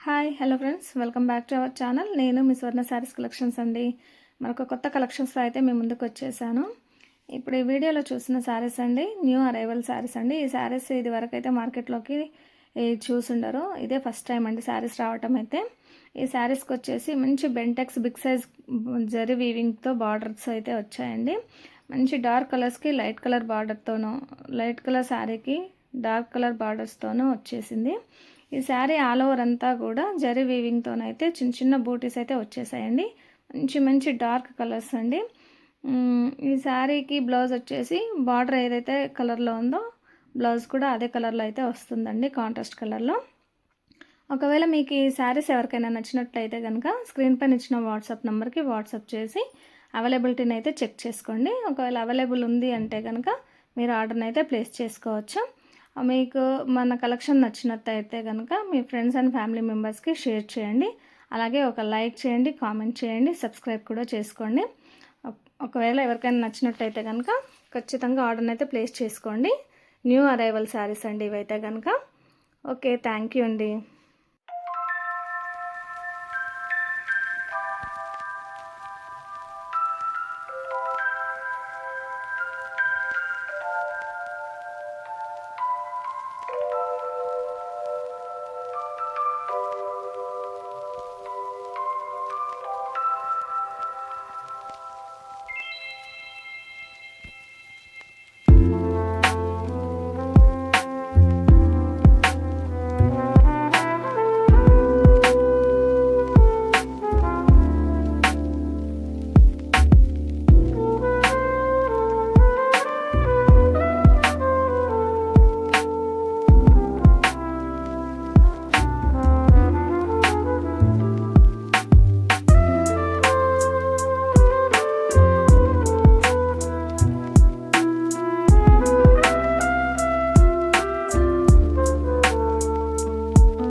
Hello friends, welcome back to our channel. నేను మీ స్వర్ణ saris collections అండి. మరొక కొత్త కలెక్షన్స్తో అయితే మీ ముందుకు వచ్చేసాను. ఇప్పుడు ఈ వీడియోలో చూసిన శారీస్ అండి, న్యూ అరైవల్ శారీస్ అండి. ఈ శారీస్ ఇది వరకు అయితే మార్కెట్లోకి చూసుండరు, ఇదే ఫస్ట్ టైం అండి శారీస్ రావటం అయితే. ఈ శారీస్కి వచ్చేసి మంచి బెంటెక్స్ బిగ్ సైజ్ జరీ వీవింగ్తో బార్డర్స్ అయితే వచ్చాయండి. మంచి డార్క్ కలర్స్కి లైట్ కలర్ బార్డర్తోనూ, లైట్ కలర్ శారీకి డార్క్ కలర్ బార్డర్స్తోనూ వచ్చేసింది. ఈ శారీ ఆల్ ఓవర్ అంతా కూడా జరీ వీవింగ్తోనైతే చిన్న చిన్న బూటీస్ అయితే వచ్చేసాయండి. మంచి మంచి డార్క్ కలర్స్ అండి. ఈ శారీకి బ్లౌజ్ వచ్చేసి బార్డర్ ఏదైతే కలర్లో ఉందో బ్లౌజ్ కూడా అదే కలర్లో అయితే వస్తుందండి, కాంట్రాస్ట్ కలర్లో. ఒకవేళ మీకు ఈ శారీస్ ఎవరికైనా నచ్చినట్లయితే కనుక స్క్రీన్ పైన ఇచ్చిన వాట్సాప్ నెంబర్కి వాట్సాప్ చేసి అవైలబిలిటీని అయితే చెక్ చేసుకోండి. ఒకవేళ అవైలబుల్ ఉంది అంటే కనుక మీరు ఆర్డర్ని అయితే ప్లేస్ చేసుకోవచ్చు. మీకు మన కలెక్షన్ నచ్చినట్టయితే కనుక మీ ఫ్రెండ్స్ అండ్ ఫ్యామిలీ మెంబర్స్కి షేర్ చేయండి. అలాగే ఒక లైక్ చేయండి, కామెంట్ చేయండి, సబ్స్క్రైబ్ కూడా చేసుకోండి. ఒకవేళ ఎవరికైనా నచ్చినట్టయితే కనుక ఖచ్చితంగా ఆర్డర్ని అయితే ప్లేస్ చేసుకోండి. న్యూ అరైవల్ శారీస్ అండి ఇవైతే కనుక. ఓకే, థ్యాంక్ యూ అండి.